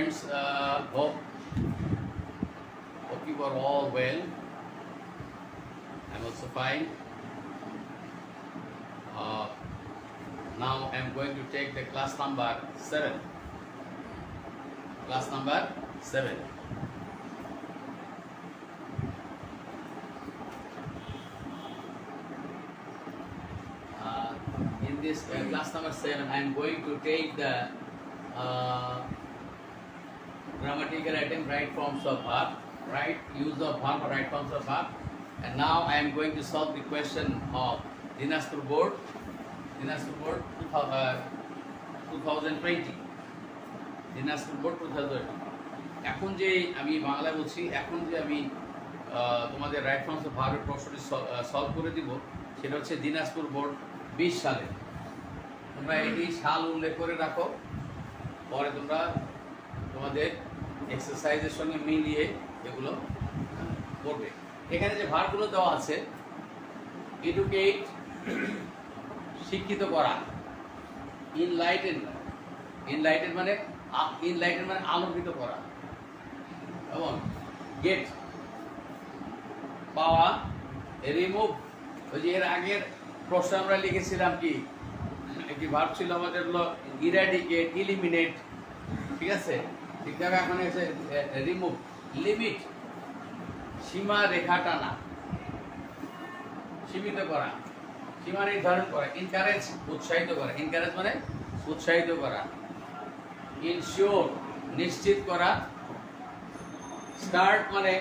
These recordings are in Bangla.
friends. Hope you are all well. I'm also fine. Now I'm going to take the class number 7. Class number 7. In this class number 7, I'm going to take the grammatical item, right forms of verb, right use of verb or right forms of verb. And now I am going to solve the question of Dinajpur Board 2020. Dinajpur Board 2020. এখন যে আমি বাংলায় বলছি, এখন যে আমি তোমাদের রাইট ফর্মস অফ ভার্বের প্রশ্নটি সলভ করে দিব, সেটা হচ্ছে দিনাজপুর বোর্ড 20 সালে। তোমরা এটি সাল উল্লেখ করে রাখো, পরে তোমরা তোমাদের এক্সারসাইজের সঙ্গে মিলিয়ে এগুলো করবে। এখানে যে ভার্বগুলো দেওয়া আছে, এডুকেট শিক্ষিত করা, ইনলাইটেন মানে আলোকিত করা, এবং গেট পাওয়া, রিমুভ ওই যে এর আগের প্রশ্ন আমরা লিখেছিলাম কি একটি ভার্ব ছিল আমাদের হলো ইরাডিকেট, ইলিমিনেট, ঠিক আছে? ঠিকভাবে এখন এসে রিমুভ, লিমিট সীমা রেখা টানা, সীমিত করা, সীমা নির্ধারণ করা, ইনকারেজ উৎসাহিত করা, ইনকারেজ মানে উৎসাহিত করা, ইনশিওর নিশ্চিত করা, স্টার্ট মানে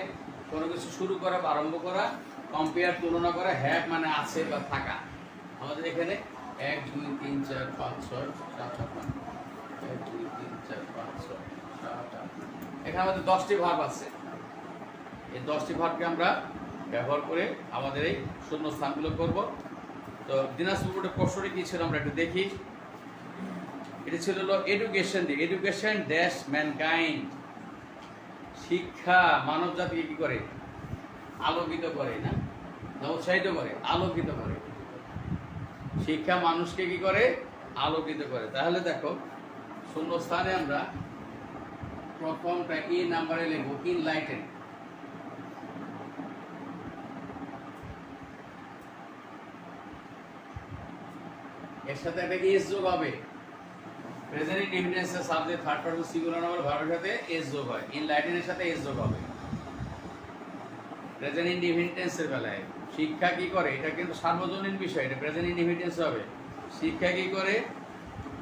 কোনো কিছু শুরু করা বা আরম্ভ করা, কম্পেয়ার তুলনা করা, হ্যাভ মানে আছে বা থাকা। আমাদের এখানে 1 2 3 4 5 6 7 8 1 2 3 4 5 6 7 8। এখানে আমাদের 10টি ভার্ব আছে। এই 10টি ভার্বকে আমরা ব্যবহার করে আমাদের এই শূন্য স্থানগুলো করব। তো দিনাজপুর বোর্ডের প্রশ্নটি কি ছিল আমরা একটু দেখি। এটি ছিল হলো এডুকেশন ড্যাশ ম্যানকাইন্ড, শিক্ষা মানব জাতিকে কি করে? আলোকিত করে, না উৎসাহিত করে, আলোকিত করে। শিক্ষা মানুষকে কি করে? আলোকিত করে। তাহলে দেখো শূন্য স্থানে আমরা প্রথমটা ই নাম্বারে লিখব, ইনলাইটেন। এর সাথে একটা এস যোগ হবে। প্রেজেন্ট ইনডিফিনিটেন্সের subject third person singular number ভার্বের সাথে এস যোগ হয়, ইনলাইটেনের সাথে এস যোগ হবে। প্রেজেন্ট ইনডিফিনিটেন্সের বেলায় শিক্ষা কি করে? এটা কিন্তু সার্বজনীন বিষয়, এটা প্রেজেন্ট ইনডিফিনিটেন্স হবে। শিক্ষা কি করে?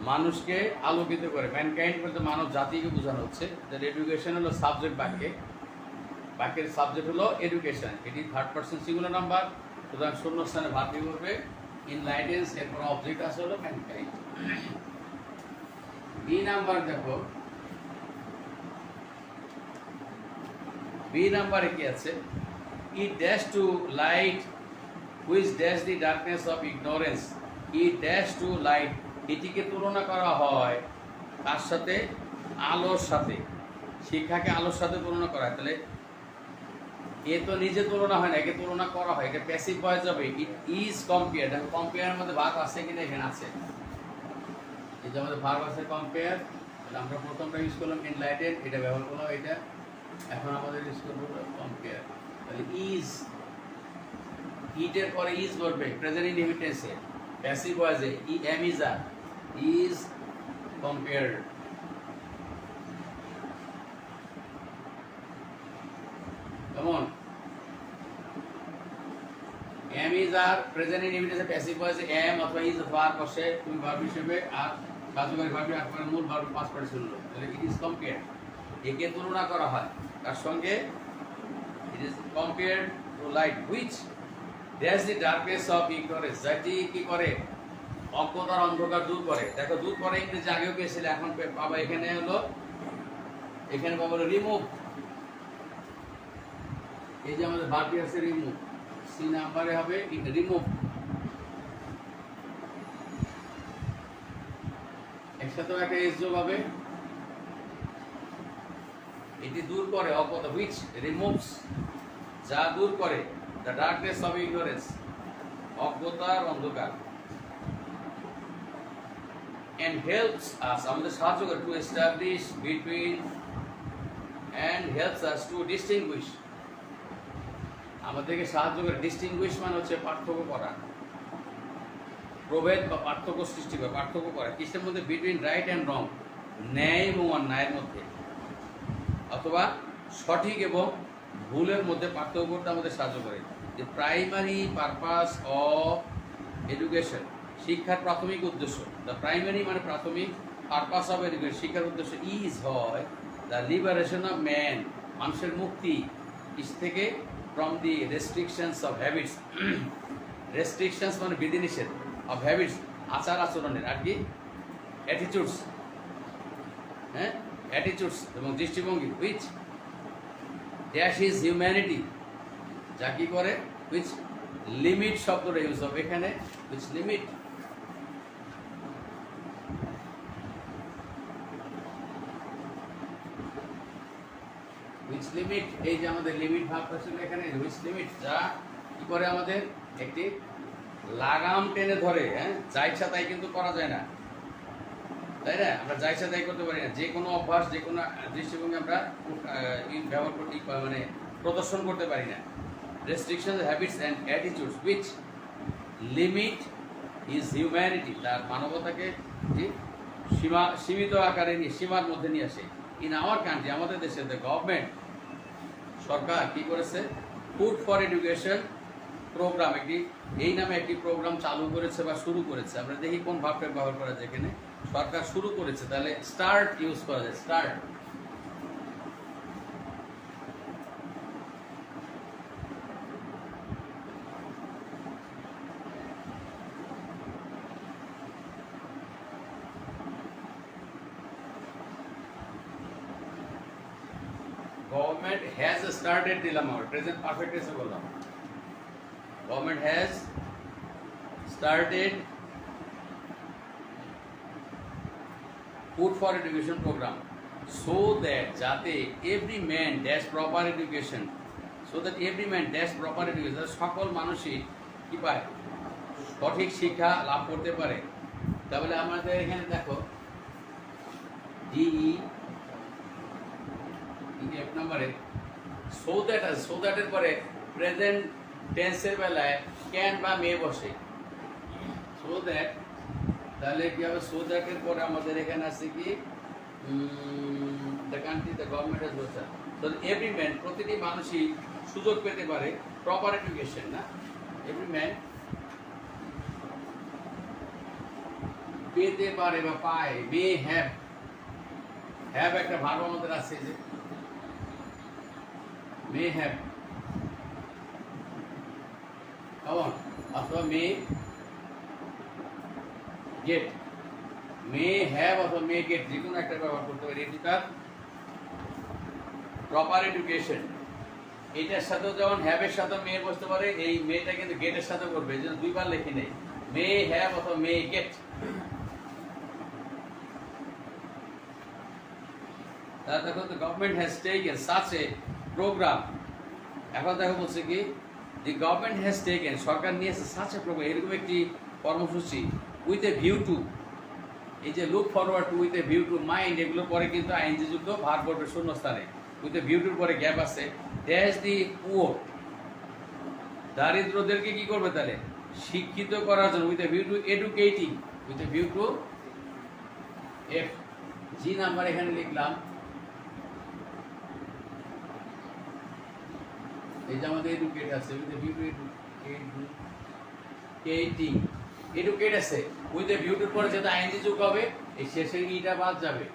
মানুষকে আলোকিত করে। ম্যানকাইন্ড বলতে মানব জাতিকে বোঝানো হচ্ছে। এডুকেশন হলো সাবজেক্ট, বাক্যের সাবজেক্ট হলো এডুকেশন। এটি থার্ড পারসন সিঙ্গুলার নাম্বার, সুতরাং শূন্য স্থানে ভার্ব করবে ইনলাইটেন্স, এরপর অবজেক্ট আছে হলো ম্যানকাইন্ড। বি নাম্বার দেখো, বি নাম্বারে কি আছে? It dash to light which dash the darkness of ignorance. It dash to light, এটিকে তুলনা করা হয় তার সাথে? আলোর সাথে। শিক্ষাকে আলোর সাথে তুলনা করা হয়। তাহলে এ তো নিজে তুলনা হয় না, একে তুলনা করা হয়। এটা প্যাসিভ ভয়েস হবে। It is compare. দেখো কম্পেয়ারের মধ্যে ভাগ আছে কিনা, এখানে আছে। এই যে আমাদের ভাগ আছে কম্পেয়ার, আমরা প্রথমটা ইউজ করলাম এনলাইটেন, এটা ব্যবহার করলাম এটা। এখন আমাদের ইউজ করবো কম্পেয়ার। তাহলে ইজ, ইটের পরে ইজ বলবে প্রেজেন্ট ইনডিফিনিটেন্সে, প্যাসিভ ভয়েসে am is are, is compare. কেমন? এম ইজ আর প্রেজেন্ট ইনডিফিনিটেন্সে প্যাসিভ ভয়েসে এম অথবা ইজ ভার্ব বসে, তুমি ভার্ব হিসেবে, আর কার্যকারী ভার্বের একবারে মূল ভার্ব পাস করে শুনলো। তাহলে ইট ইজ কম্পেয়ার, একে তুলনা করা হয় তার সঙ্গে। It is compared to light which dash the darkness of ignorance, যেটি কি করে? অজ্ঞতার অন্ধকার দূর করে। দেখো দূর করে ইংরেজি আগেও পেয়েছিলে, এখন পাবা এখানে হলো, এখানে পাবো রিমুভ। এই যে আমাদের ভার্বটি আছে রিমুভ, সি নাম্বারে হবে রিমুভ। একসাথেও একটা এস যোগ হবে। এটি দূর করে অজ্ঞতা, which removes, যা দূর করে, the darkness of ignorance, অজ্ঞতার অন্ধকার, and helps us, আমাদের সাহায্য করে, to establish between and helps us to distinguished, আমাদেরকে সাহায্য করে। ডিস্টিংগুইশ মানে হচ্ছে পার্থক্য করা, প্রভেদ বা পার্থক্য সৃষ্টি করা, পার্থক্য করা কিসের মধ্যে? বিটুইন রাইট অ্যান্ড রং, ন্যায় এবং অন্যায়ের মধ্যে, অথবা সঠিক এবং ভুলের মধ্যে পার্থক্য করতে আমাদের সাহায্য করে। যে প্রাইমারি পারপাস অফ এডুকেশন, শিক্ষার প্রাথমিক উদ্দেশ্য, দ্য প্রাইমারি মানে প্রাথমিক, পারপাস অফ এডুকেশন শিক্ষার উদ্দেশ্য, ইজ হয় দ্য লিবারেশন অফ ম্যান, মানুষের মুক্তি কিস থেকে? From the restrictions of habits, restrictions মানে বিধিনিষেধ, অফ হ্যাবিটস আচার আচরণের, আর কি অ্যাটিটিউডস, হ্যাঁ অ্যাটিটিউডস এবং দৃষ্টিভঙ্গি, হুইচ ড্যাশ ইজ হিউম্যানিটি, যা কি করে? হুইচ লিমিট শব্দটা ইউজ হবে এখানে, হুইচ লিমিট, হুইচ লিমিট, এই যে আমাদের লিমিট ভাবটা ছিল এখানে, হুইচ লিমিট, যা কি করে? আমাদের একটি লাগাম টেনে ধরে, হ্যাঁ যা ইচ্ছা তাই কিন্তু করা যায় না, তাই না? আমরা যা ইচ্ছা তাই করতে পারি না, যে কোনো অভ্যাস, যে কোনো দৃষ্টিভঙ্গি আমরা ব্যবহার করতে মানে প্রদর্শন করতে পারি না। Restriction, habits and attitudes which limit is humanity, তার মানবতাকে যে সীমিত আকারে নিয়ে, সীমার মধ্যে নিয়ে আসে। ইন আওয়ার কান্ট্রি, আমাদের দেশে দ্য গভর্নমেন্ট, সরকার কি করেছে? ফুড ফর এডুকেশন প্রোগ্রাম, একটি এই নামে একটি প্রোগ্রাম চালু করেছে বা শুরু করেছে। আমরা দেখি কোন ভাবটা ব্যবহার করা যায় এখানে। সরকার শুরু করেছে, তাহলে স্টার্ট ইউজ করা যায়, স্টার্ট। গভর্নমেন্ট হ্যাজ স্টার্টেড দিলাম, আমার প্রেজেন্ট পারফেক্ট এসে বললাম। Government has started food for education program, so that, যাতে every man dash proper education, so that every man dash proper education, সকল মানুষই কি পায়? সঠিক শিক্ষা লাভ করতে পারে। তাহলে আমাদের এখানে দেখো ডিই এক নম্বরে সো দ্যাট আছে, সো দ্যাটের পরে প্রেজেন্ট টেন্সের বেলায় ক্যান বা মে বসে, সো দ্যাট, তাহলে কি হবে? সো দ্যাটের পরে আমাদের এখানে আছে কি? The country, the government has বসে, তো এভরি ম্যান, প্রতিটি মানুষই সুযোগ পেতে পারে প্রপার এডুকেশন, না এভরি ম্যান পেতে পারে বা পায়, মে হ্যাভ, হ্যাভ একটা ভালো আমাদের আছে যে মে হ্যাভ, কেমন? অথবা মে গেট, মে হ্যাভ অথবা মে গেট, যে কোনো একটা ব্যবহার করতে পারি। এটি প্রপার এডুকেশন, এটার সাথেও যেমন হ্যাভের সাথে মে বসতে পারে, এই মেটা কিন্তু গেটের সাথে করবে, এই জন্য দুইবার লেখি নেই, মে হ্যাভ অথবা মে গেট। তাহলে দেখো, the government has taken such a program, এখন দেখো বলছে কি? দি গভর্নমেন্ট হ্যাজ টেকেন, সরকার নিয়েছে such a program, এরকম একটি কর্মসূচি, উইথ এ ভিউ টু, এই যে look forward to, with a view to mind, এগুলো পরে কিন্তু আইনজি যুক্ত ভার করবে শূন্যস্থানে, উইথ এ ভিউ টুর পরে গ্যাপ আছে, ড্যাশ দি পুয়ার, দারিদ্রদেরকে কি করবে? তাহলে শিক্ষিত করার জন্য, with a view to educating, with a view to, F G number এখানে লিখলাম, এই যে আমাদের এডুকেট আছে, with a view to educating, educate আছে, উইথ এ ভিউ টুর পরে যেটা আইনজি যোগ হবে, এই শেষের ইটা বাদ যাবে।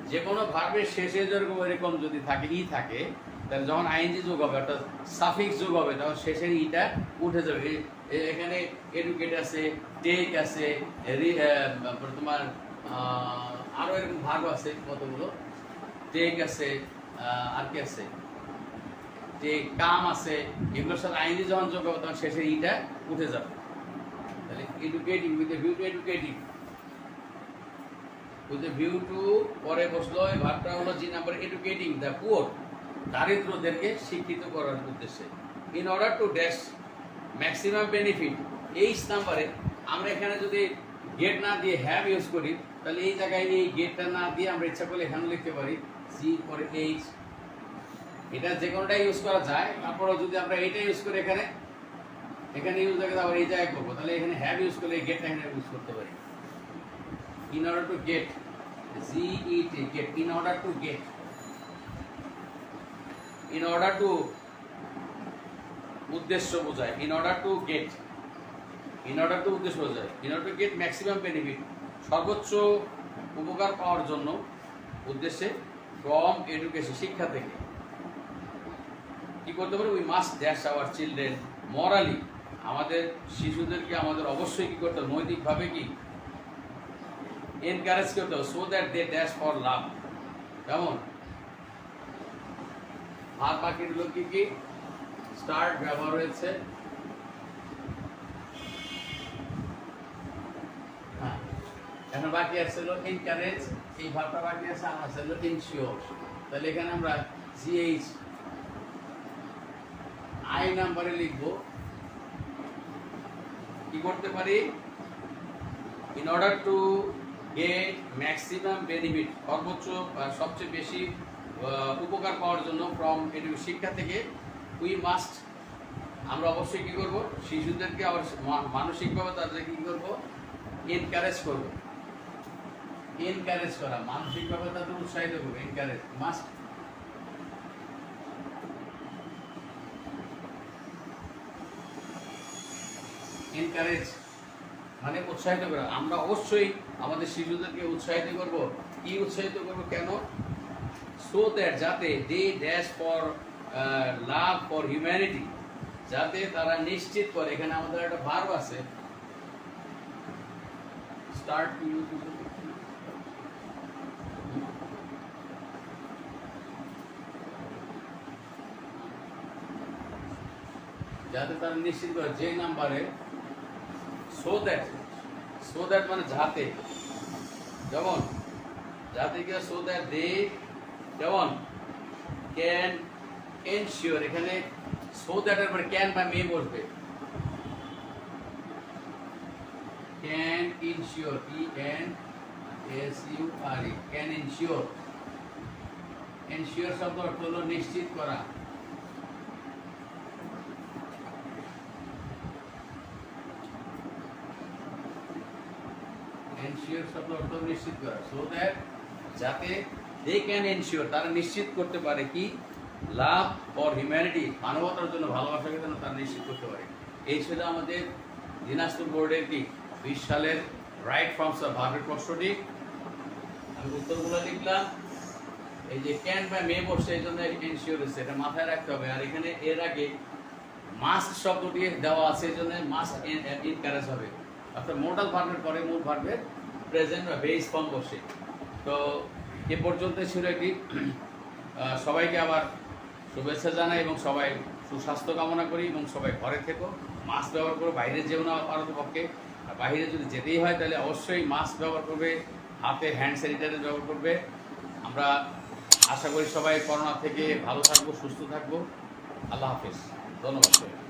যে কোনো ভার্বের শেষে যেরকম এরকম যদি থাকে, ই থাকে, তাহলে যখন আইনজি যোগ হবে, অর্থাৎ সাফিক্স যোগ হবে, তখন শেষের ইটা উঠে যাবে। এখানে এডুকেট আছে, টেক আছে, তোমার আরো এরকম ভার্ব আছে কতগুলো, টেক আছে, আর কি আছে, টেক, কাম আছে, এগুলোর সাথে আইনজি যখন যোগ হবে, তখন শেষের ইটা উঠে যাবে। তাহলে educating, with a view to educating, with a view to পরে বসলো, এই ভার্বটা হলো G number, educating the poor, দারিদ্রদেরকে শিক্ষিত করার উদ্দেশ্যে। In order to dash maximum benefit, H নাম্বারে আমরা এখানে যদি গেট না দিয়ে হ্যাভ ইউজ করি, তাহলে এই জায়গায় এই গেটটা না দিয়ে আমরা ইচ্ছা করলে এখানে লিখতে পারি জি পরে এইচ। এটা যে কোনোটা ইউজ করা যায়, তারপরেও যদি আমরা এইটা ইউজ করি এখানে ইউজ করে আবার এই জায়গায় করবো, তাহলে এখানে হ্যাভ ইউজ করলে এই গেটটা এখানে ইউজ করতে পারি। In order to get, GET, get, in order to get, in order to উদ্দেশ্য বোঝায়, in order to get, in order to উদ্দেশ্য বোঝায়, in order to get maximum benefit, সর্বোচ্চ উপকার পাওয়ার জন্য, উদ্দেশ্যে, ফ্রম এডুকেশন, শিক্ষা থেকে। কি করতে পারে? We must dash our children morally, আমাদের শিশুদেরকে আমাদের অবশ্যই কি করতে হবে? নৈতিকভাবে কি এনকারেজ করতে হবে, so that they dash for love. কেমন? আর বাকিগুলো কি কি? স্টার্ট ব্যবহার হয়েছে, হ্যাঁ। এখন বাকি আছে হলো এনকারেজ, এই ভাবটা বাকি আছে, আমার আছে হলো ইনশিওর। তাহলে এখানে আমরা GH আই নাম্বারে লিখবো, কি করতে পারি? In order to get maximum benefit, সর্বোচ্চ সবচেয়ে বেশি উপকার পাওয়ার জন্য, ফ্রম শিক্ষা থেকে, উই মাস্ট, আমরা অবশ্যই কি করব? শিশুদেরকে আবার মানসিকভাবে তাদেরকে কি করব? এনকারেজ করব। এনকারেজ করা, মানসিকভাবে তাদের উৎসাহিত করবো, এনকারেজ, মাস্ট। এনকারেজ মানে উৎসাহিত করা, আমরা অবশ্যই আমাদের শিশুদেরকে উৎসাহিত করব। কি উৎসাহিত করব? কেন? সো দ্যাট, যাতে they dash for love for humanity, যাতে তারা নিশ্চিত করে, এখানে আমাদের একটা ভার্ব আছে, স্টার্ট টু ইউজ, যাতে তারা নিশ্চিত করে, যে নাম্বারে সো দ্যাট মানে যাতে, যেমন যাতে কি, সো দ্যাট দে, যেমন ক্যান এনশিওর, এখানে সো দ্যাটের পরে ক্যান বা মে বসবে, can ensure, ENSURE, can ensure. Ensure শব্দ অর্থ হলো নিশ্চিত করা, এনশিওর শব্দ অর্থ নিশ্চিত করা, সো দ্যাট, যাতে দে ক্যান এনশিওর, তারা নিশ্চিত করতে পারে কি? লাভ ফর হিউম্যানিটি, মানবতার জন্য, ভালোবাসাকে যেন তারা নিশ্চিত করতে পারে। এই ছিল আমাদের দিনাজপুর বোর্ডের কি 20 সালের রাইট ফর্মস অফ ভার্বের প্রশ্নটি। আমি উত্তরগুলো লিখলাম। এই যে ক্যান বা মে বসছে, এই জন্য এনশিওর হচ্ছে, এটা মাথায় রাখতে হবে। আর এখানে এর আগে মাস্ট শব্দটি দেওয়া আছে, এই জন্য মাস্ট এনকারেজ হবে, অর্থাৎ মোডাল ভার্বের পরে মূল ভার্বের প্রেজেন্ট বা বেস ফর্ম বসে। তো এ পর্যন্ত ছিল এটি। সবাইকে আবার শুভেচ্ছা জানাই এবং সবাই সুস্বাস্থ্য কামনা করি, এবং সবাই ঘরে থেকো, মাস্ক ব্যবহার করো, বাইরে যেও না পারতপক্ষে। আর বাইরে যদি যেতেই হয় তাহলে অবশ্যই মাস্ক ব্যবহার করবে, হাতে হ্যান্ড স্যানিটাইজার ব্যবহার করবে। আমরা আশা করি সবাই করোনা থেকে ভালো থাকবো, সুস্থ থাকবো। আল্লাহ হাফেজ, ধন্যবাদ।